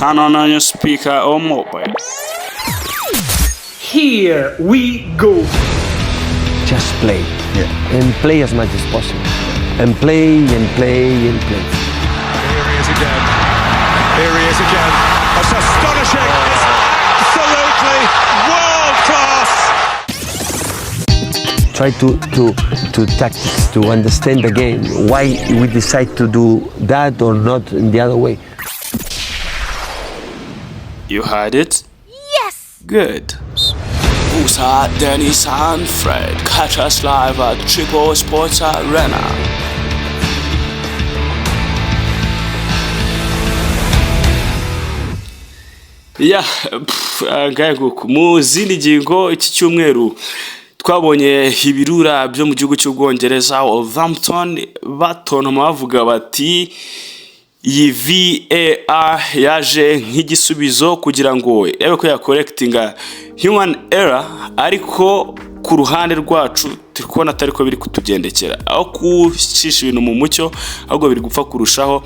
turn on your speaker or mobile. Here we go. Just play. And play as much as possible. And play and play and play. Here he is again. Here he is again. That's astonishing. It's absolutely world class. Try to tactics, to understand the game. Why we decide to do that or not in the other way. You heard it? Yes! Good. Musa, Dennis and Fred. Catch us live at Triple Sports Arena. mu zindi ngingo iki cyumweru twabonye ibirura byo mu gihugu cy'Ubwongereza Wolverhampton batontoma bavuga bati iyi VAR yaje nk'igisubizo kugira ngo ebe ko yakorectinga human error, ariko ku ruhande rwacu turi kubona atari ko biri kutugendekera, aho kucisha ibintu mu mucyo ahubwo biri gupfa kurushaho.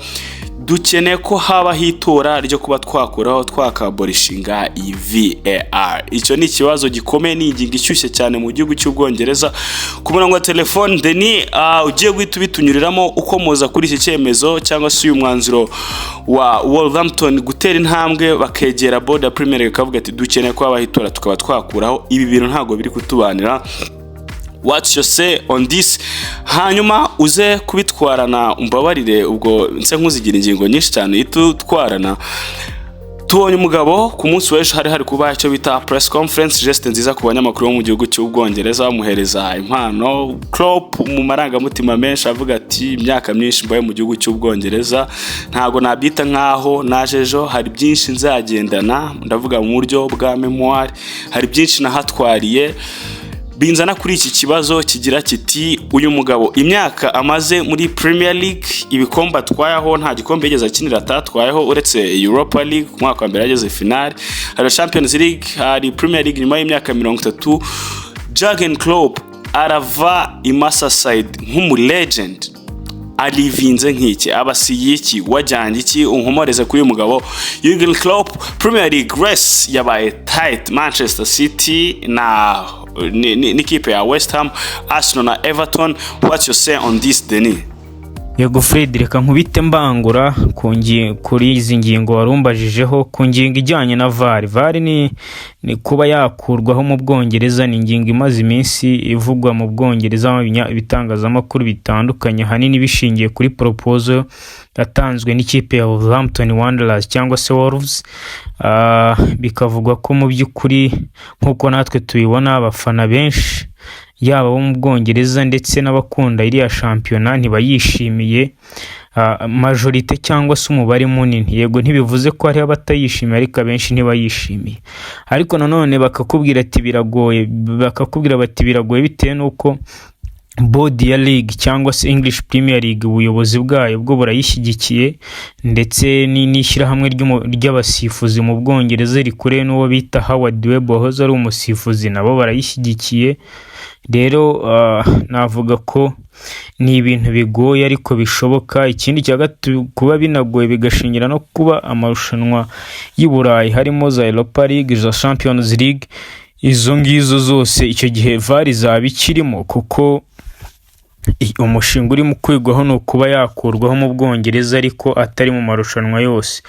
Dukeneye ko haba hitora ryo kuba twakuraho twakaborishinga iyi VAR. Icyo ni ikibazo gikomeye, ni ingingo ishyushye cyane mu gihugu cy'Ubwongereza. Ku murongo wa telefone Denis ugiye guhita ubitunyuriramo uko muza kuri iki cyemezo cyangwa se uyu mwanzuro wa Wolverhampton gutera intambwe bakegera board ya Premier League kavuga ati dukeneye ko haba hitora tukaba twakuraho ibi bintu, ntago biri kutubanira. What's your say on this? Hanyuma uze kubitwarana umbabarire ubwo nse nkuzigira ingingo nyinshi cyane itutwarana. Tubonye umugabo ku munsi w'ejo hari kuba icyo bita press conference, geste nziza ku banyamakuru mu gihugu cy'Ubwongereza bamuhereza impano. Klopp mu marangamutima menshi avuga ati imyaka myinshi mbaye mu gihugu cy'Ubwongereza, ntago nabyita nkaho naje ejo, hari byinshi nzagendana, ndavuga mu buryo bwa memoire, hari byinshi nahatwariye. Binzana kuri iki kibazo kigira kiti uyu mugabo imyaka amaze muri Premier League, ibikombe atwayeho nta gikombe yigeze akinira atatwayeho uretse Europa League ku mwaka wa mbere yageze final, hari Champions League, hari Premier League nyuma y'imyaka 30. Jurgen Klopp arava Merseyside nk'umu legend, alivinze nk'iki, abasiye iki, wajyanye iki, unkomoreze kuri uyu mugabo Jurgen Klopp. Premier League race yabaye tight, Manchester City na n'ikipe ya West Ham, Arsenal na Everton. What's your say on this, Denis? Yego Fred, reka nkubite mbangura kuri izi ngingo warumbajijeho ku ngingo ijyanye na VAR ni kuba yakurwaho mu Bwongereza. Ni ingingo imaze iminsi ivugwa mu Bwongereza ibitangazamakuru bitandukanye, hanini bishingiye kuri proposal yatanzwe n'ikipe ya Wolverhampton Wanderers cyangwa se Wolves. Bikavugwa ko mu by'ukuri nk'uko natwe tubibona abafana benshi yaba bo mu Bwongereza ndetse n'abakunda iriya shampiyona ntibayishimiye, majorite cyangwa se umubare munini. Yego ntibivuze ko hari abatayishimiye, ariko abenshi ntibayishimiye. Ariko nanone bakakubwira bati biragoye bitewe n'uko board ya league cyangwa se English Premier League ubuyobozi bwayo bwo burayishyigikiye, ndetse n'ishyirahamwe ry'abasifuzi mu Bwongereza rikuriwe n'uwo bita Howard Webb wahoze ari umusifuzi, nabo barayishyigikiye. Rero navuga ko ni ibintu bigoye ariko bishoboka. Ikindi cya gatatu, kuba binagoye bigashingira no kuba amarushanwa y'I Burayi harimo za Europa League, za Champions League, izo ngizo zose icyo gihe VAR izaba ikirimo, kuko umushinga urimo kwigwaho no kuba yakurwaho mu Bwongereza ariko atari mu marushanwa yose.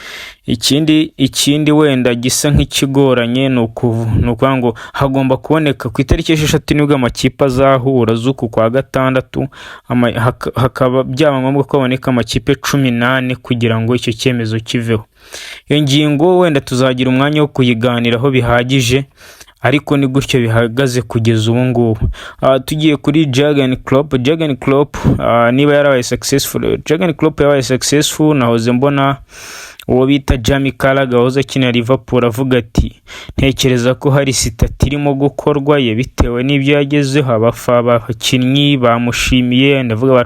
Ikindi wenda gisa nk'ikigoranye ni ukuvuga ngo hagomba kuboneka ku itariki 6 nibwo amakipe azahura z'uku kwa gatandatu, hakaba byaba ngombwa ko haboneka amakipe 18 kugira ngo icyo cyemezo kiveho. Iyo ngingo wenda tuzagira umwanya wo kuyiganiraho bihagije, ariko ni gutyo bihagaze kugeza ubu ngubu. Tugiye kuri Jurgen Klopp niba yarabaye successful. Jurgen Klopp yabaye successful, nahoze mbona uwo bita Jamie Carragher wahoze akinira Liverpool avuga ati ntekereza ko hari sitati irimo gukorwa ye bitewe n'ibyo yagezeho. Abakinnyi bamushimiye, ndavuga ba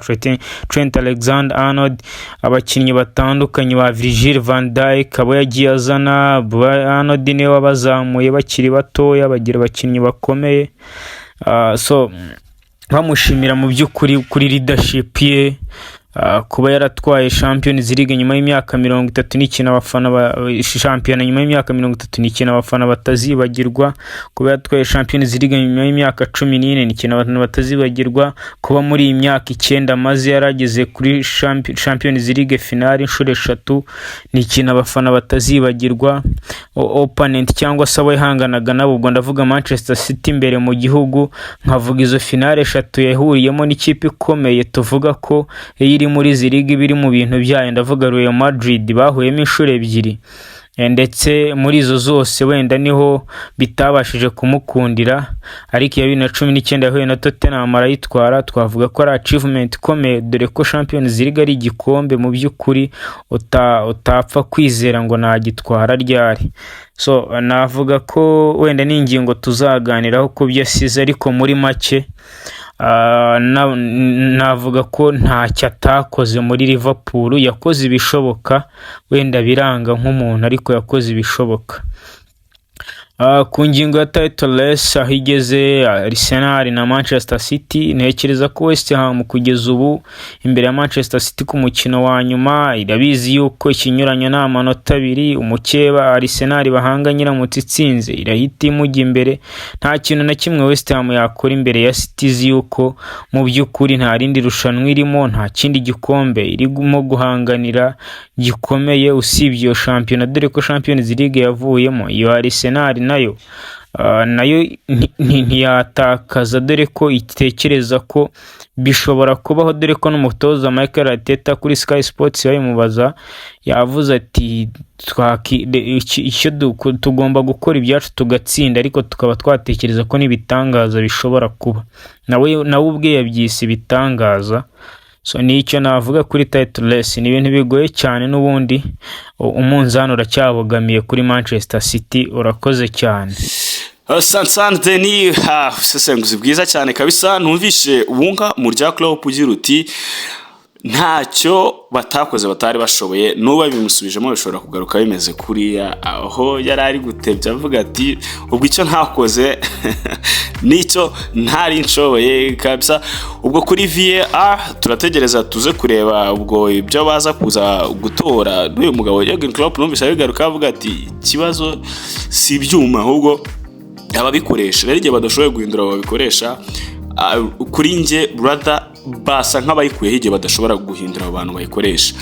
Trent Alexander-Arnold, abakinnyi batandukanye ba Virgil van Dijk abo yagiye azana. Arnold niwe wabazamuye bakiri batoya bagira abakinnyi bakomeye, so bamushimira mu by'ukuri kuri leadership ye, kuba yaratwaye Champions League nyuma y'imyaka 39 abafana shampiyona nyuma y'imyaka 39 abafana batazibagirwa, kuba yatwaye Champions League nyuma y'imyaka 14 n'ikintu abantu batazibagirwa, kuba muri iyi myaka 9 maze yarageze kuri Champions League finale inshuro 3 n'ikintu abafana batazibagirwa. Opponent cyangwa se abahanganaga nabo, ubwo ndavuga Manchester City imbere mu gihugu, nkavuga izo finale 3 yahuriyemo n'ikipe ikomeye tuvuga ko iri muri izi ligue biri mu bintu byayo, ndavuga Real Madrid bahuyemo inshuro 2, ndetse muri izo zose wenda niho bitabashije kumukundira, ariko ya 2019 yahuye na Tottenham arayitwara. Twavuga ko ari achievement ikomeye, dore ko Champions League ari igikombe mu by'ukuri utapfa kwizera ngo nagitwara ryari. So navuga ko wenda n'ingingo tuzaganiraho ku byo asize, ariko muri make navuga ko ntacyo atakoze muri Liverpool. Yakoze ibishoboka, wenda biranga nk'umuntu, ariko yakoze ibishoboka. Ku ngingo ya title race aho igeze Arsenal na Manchester City, ntekereza ko West Ham kugeza ubu imbere ya Manchester City ku mukino wa nyuma irabizi yuko ikinyuranyo n'amanota 2, umukeba Arsenal bahanganye iramutse itsinze irahita imujya imbere. Nta kintu na kimwe West Ham yakora imbere ya City, yuko mu by'ukuri nta rindi rushanwa irimo, nta kindi gikombe irimo guhanganira gikomeye usibye iyo shampiyona, dore ko Champions League yavuyemo. Iyo Arsenal nayo ntiyatakaza, dore ko itekereza ko bishobora kubaho, dore ko n'umutoza Mikel Arteta kuri Sky Sports yabimubaza, yavuze ati tugomba gukora ibyacu tugatsinda, ariko tukaba twatekereza ko n'ibitangaza bishobora kuba. nawe ubwe yabyise ibitangaza. So nicyo navuga kuri title race, ni ibintu bigoye cyane, n'ubundi umunzano uracyabogamiye kuri Manchester City. Urakoze cyane. Sansan Deni, sesenguzi bwiza cyane kabisa. Numvishe ubunga mu rya Klopp ugira uti ntacyo batakoze batari bashoboye, nuba bimusubijemo bishobora kugaruka bimeze kuriya. Aho yari ari gutebya avuga ati ubwo icyo ntakoze nicyo ntari nshoboye kabisa. Ubwo kuri VAR turategereza tuze kureba ubwo ibyo baza kuza gutora n'uyu mugabo Jurgen Klopp. Numvise bigaruka avuga ati ikibazo si ibyuma ahubwo ababikoresha, rero igihe badashoboye guhindura babikoresha. Kuri nge brother basa nk'abayikuye igihe badashobora guhindura abantu bayikoresha.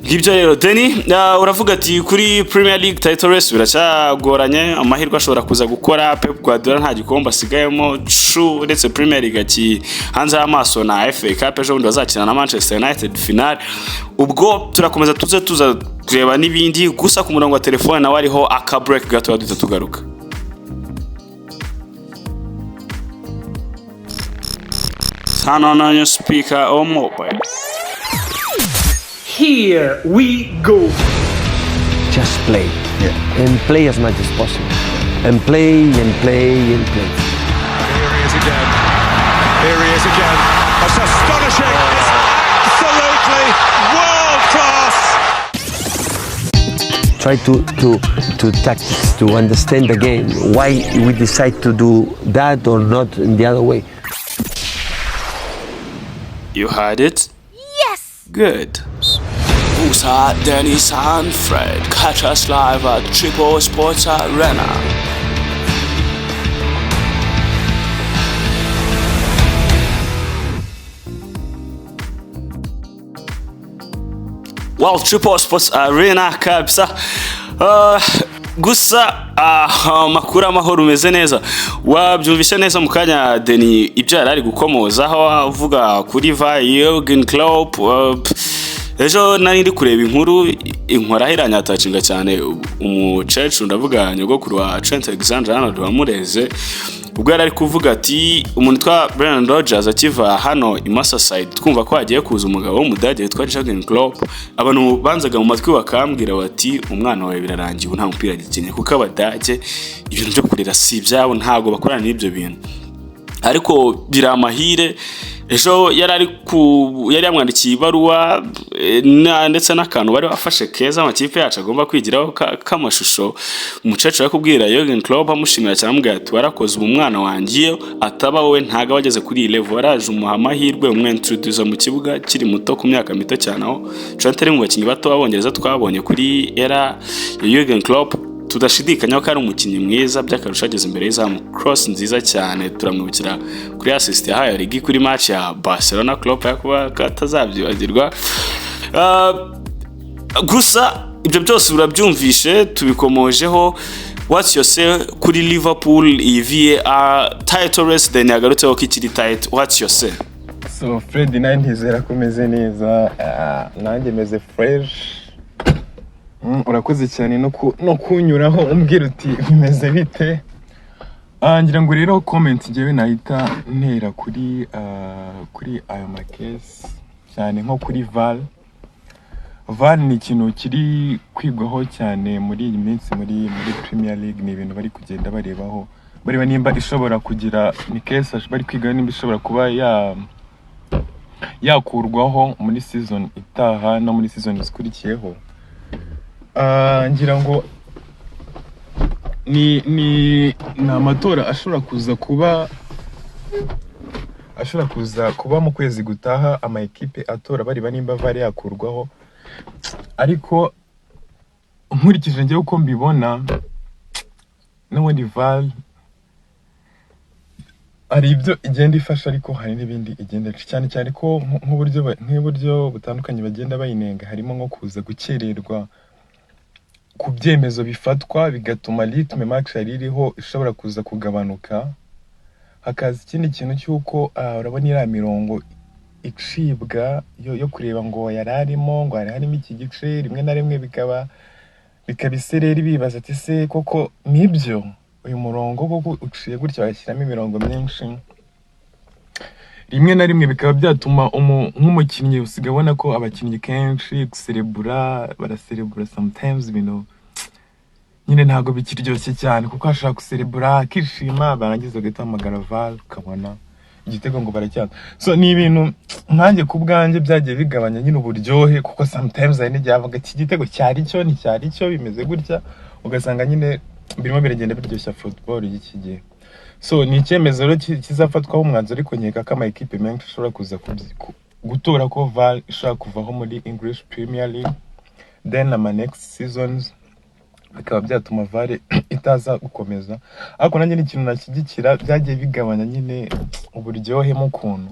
Ngibyo rero Deni, uravuga ati kuri Premier League title race biracyagoranye, amahirwe ashobora kuza gukora. Pep Guardiola nta gikombe asigayemo, true, ndetse Premier League ati hanze y'amaso na FA Cup ejo bundi bazakina na Manchester United final. Ubwo turakomeza tuza kureba n'ibindi, gusa ku murongo wa telefone nawe ariho aka break gato tugaruka. Turn on your speaker or mobile. Here we go. Just play. And play as much as possible. And play and play and play. Here he is again. Here he is again. That's astonishing. It's absolutely world class. Try to tactics, to understand the game. Why we decide to do that or not in the other way. You heard it? Yes! Good. Musa, Dennis and Fred. Catch us live at Triple Sports Arena. Wow, Triple Sports Arena kabisa. Gusa makuru amahoro umeze neza. Wabyumvishe neza mu kanya Deni ibyo yarari gukomoza aho avuga kuri Jurgen Klopp. Ejo nari ndi kureba inkora hiranya atacinga cyane umucece, ndavuga nyogokuru wa Trent Alexander-Arnold wamureze. Ubwo yari kuvuga ati umuntu twa Brendan Rodgers akiva hano i Merseyside twumva ko hagiye kuza umugabo w'umudage witwa Jurgen Klopp. Abantu banzaga mu matwi bakambwira bati umwana wawe birarangiye nta mupira gikeneye, kuko abadage ibintu byo kurera si ibyabo, ntago bakorana n'ibyo bintu. Ariko biramahire ejo yari yamwandikiye ibaruwa ndetse n'akantu bari bafashe keza amakipe yacu agomba kwigiraho k'amashusho. Umukecuru ari kubwira Jurgen Klopp amushimira cyane, amubwira ati warakoze ubu mwana wanjye ataba wowe ntago wageze kuri iyi level, waraje umuha amahirwe umwintroduce mu kibuga kiri muto ku myaka mito cyane, aho Trent ari mu bakinnyi bato b'Abongereza twabonye kuri era ya Jurgen Klopp. Tudashidikanya ko ari umukinnyi mwiza by'akarusho, ageze imbere y'izamu, cross nziza cyane, turamwibukira kuri assist yahaye Origi kuri match ya Barcelona. Klopp yakuba katazabyibagirwa. Gusa ibyo byose urabyumvishe tubikomojeho. What's your say kuri Liverpool iyi VAR title race then yagarutseho ko ikiri tight? What's your say? So Fred ntizera kumeze neza, nanjye meze fresh. Urakoze cyane no kunyuraho umbwira uti bimeze bite. Ngira ngo rero comment ngewe nahita ntera kuri ayo makesi cyane nko kuri VAR ni ikintu kiri kwigwaho cyane muri iyi minsi muri Premier League. Ni ibintu bari kugenda barebaho, bareba nimba ishobora kugira ni case bari kwiga nimba ishobora kuba yakurwaho muri season itaha no muri season zikurikiyeho. Ngira ngo ni amatora ashobora kuba mu kwezi gutaha, ama equipe atora bareba nimba VAR yakurwaho. Ariko nkurikije ngewe uko mbibona n'ubundi VAR ari ibyo igenda ifasha, ariko hari n'ibindi igenda cyane ko nk'uburyo butandukanye bagenda bayinenga, harimo nko kuza gukererwa ku byemezo bifatwa bigatuma ritme match yaririho ishobora kuza kugabanuka. Hakaza ikindi kintu cy'uko urabona iriya mirongo icibwa yo kureba ngo yararimo ngo harimo iki gice, rimwe na rimwe bikaba isereri bibaza ati se koko nibyo uyu murongo koko uciye gutya bashyiramo imirongo myinshi, rimwe na rimwe bikaba byatuma nk'umukinnyi usiga abona ko abakinnyi kenshi baraserebura sometimes ibintu nyine ntago bikiryoshye cyane, kuko ashaka guserebura akishima barangiza guhamagara VAR ukabona igitego ngo baracyana. So ni ibintu nkanjye ku bwanjye byagiye bigabanya nyine uburyohe, kuko sometimes hari n'igihe avuga iki gitego cyari cyo bimeze gutya, ugasanga nyine birimo biragenda biryoshya football y'iki gihe. So ni icyemezo rero kizafatwaho umwanzuro, ariko nkeka ko ama equipe menshi ashobora kuza gutora ko VAR ishobora kuvaho muri English Premier League, then ama next seasons bikaba byatuma VAR itaza gukomeza. Ariko nanjye n'ikintu nashyigikira, byagiye bigabanya nyine uburyohe mu kuntu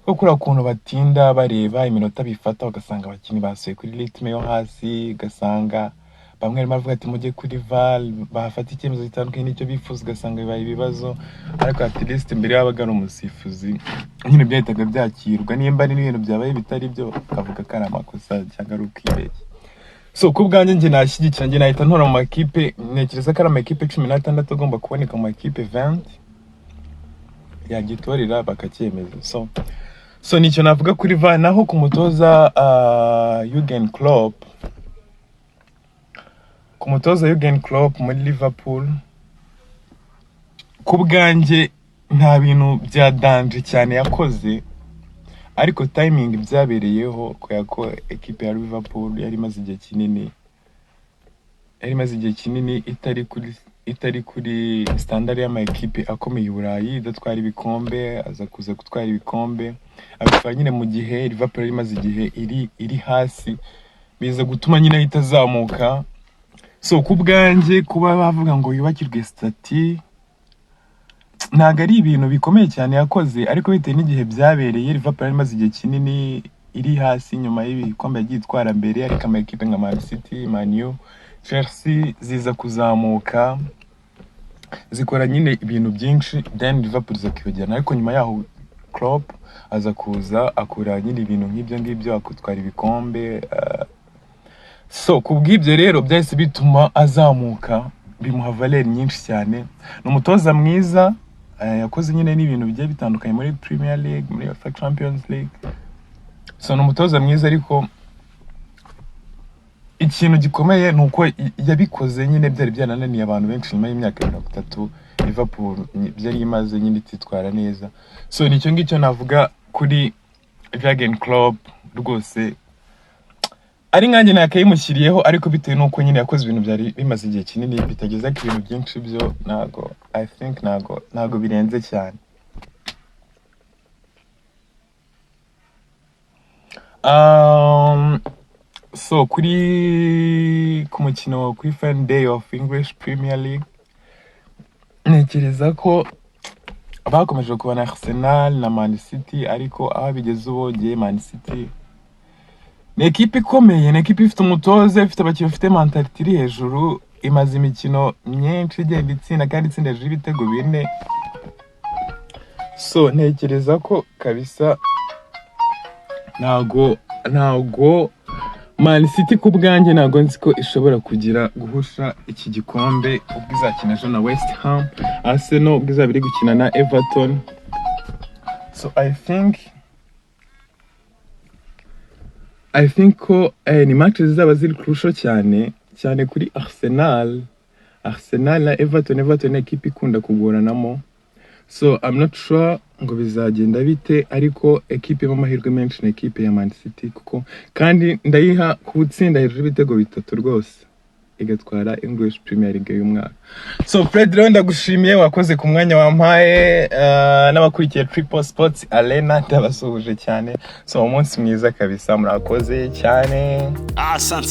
ukuntu batinda bareba iminota bifata, ugasanga abakinnyi basuye kuri ritme yo hasi, ugasanga bamwe barimo bavuga ati mujye kuri VAR, bahafata icyemezo gitandukanye n'icyo bifuza, ugasanga bibaye ibibazo. Ariko at least mbere yabaga ari umusifuzi nyine byahitaga byakirwa, nimba ari n'ibintu byabaye bitari byo akavuga ko ari amakosa cyangwa ari ukwibeshya. So ku bwanjye njye nashyigikira, njye nahita ntora mu makipe, ntekereza ko ari amakipe 16 agomba kuboneka mu makipe 20 yagitorera bakacyemeza. So nicyo navuga kuri VAR. Naho ku mutoza Jurgen Klopp muri Liverpool, ku bwanjye nta bintu bya danger cyane yakoze, ariko timing byabereyeho ko equipe ya Liverpool yari maze igihe kinini itari kuri standard y'ama equipe akomeye Burayi, idatwara ibikombe, aza kuza gutwara ibikombe abikora nyine mu gihe Liverpool yari maze igihe iri hasi, biza gutuma nyine itazamuka. So ku bwanjye kuba bavuga ngo yubakirwe stati ntago ari ibintu bikomeye cyane yakoze, ariko bitewe n'igihe byabereye Liverpool yari maze igihe kinini iri hasi nyuma y'ibikombe yagiye itwara mbere, ariko ama equipe nka Man City, Man U, Chelsea ziza kuzamuka zikora nyine ibintu byinshi, then Liverpool zakibagirana. Ariko nyuma yaho Klopp aza kuza akora nyine ibintu nk'ibyo akutwara ibikombe. So kubw'ibyo rero byahise bituma azamuka, bimuha valeur nyinshi cyane. Ni umutoza mwiza, yakoze nyine n'ibintu bigiye bitandukanye muri Premier League, muri UEFA Champions League. So ni umutoza mwiza, ariko ikintu gikomeye nuko yabikoze nyine byari byanananiye abantu benshi nyuma y'imyaka 30 Liverpool byari imaze nyine ititwara neza. So nicyo ngicyo navuga kuri Jurgen Klopp rwose ari nkanjye nakayimushyiriyeho, ariko bitewe n'uko nyine yakoze ibintu byari bimaze igihe kinini bitageza ku bintu byinshi byo ntago birenze cyane. So ku mukino kuri fan day of English Premier League ntekereza ko bakomeje kubona Arsenal na Man City, ariko aho bigeze ubu ngiye Man City ni ekipe ikomeye, ni ekipe ifite umutoza, ifite abakinnyi bafite mentality iri hejuru, imaze imikino myinshi igenda itsinda kandi itsindaje ibitego 4. So ntekereza ko kabisa ntago Man City ku bwanjye ntago nzi ko ishobora kugira guhusha iki gikombe ubwo izakina ejo na West Ham, Arsenal ubwo izaba iri gukina na Everton. So I think ko ni match zizaba ziri crucial cyane kuri Arsenal na Everton ni equipe ikunda kugoranamo. So I'm not sure ngo bizagenda bite, ariko equipe y'amahirwe menshi na equipe ya Man City, kuko kandi ndayiha kubutsinda hejuru ibitego 3 rwose igatwara English Premier League y'umwaka. So Fred rero ndagushimiye, wakoze ku mwanya wampaye, n'abakurikiye Triple Sports Arena ndabasuhuje cyane. So umunsi mwiza kabisa, murakoze cyane. Asante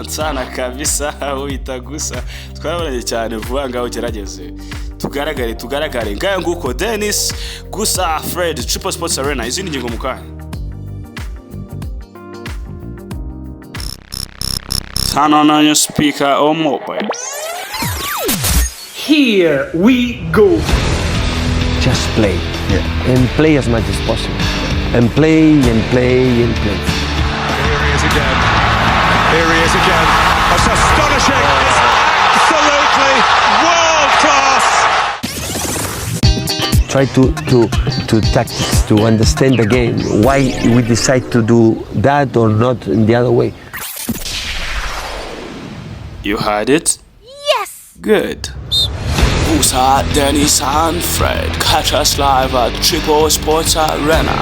sana kabisa, wita gusa twarabaranye cyane, vuba ngaho gerageze tugaragare ngayo nguko. Dennis Gusa, Fred, Triple Sports Arena, izindi ngingo mukanya. Turn on your speaker or mobile. Here we go. Just play. And play as much as possible. And play. Here he is again. That's astonishing. It's absolutely world class. Try to tactics, to understand the game, why we decide to do that or not in the other way. You heard it? Yes! Good. Gusa, Dennis and Fred, catch us live at Triple Sports Arena.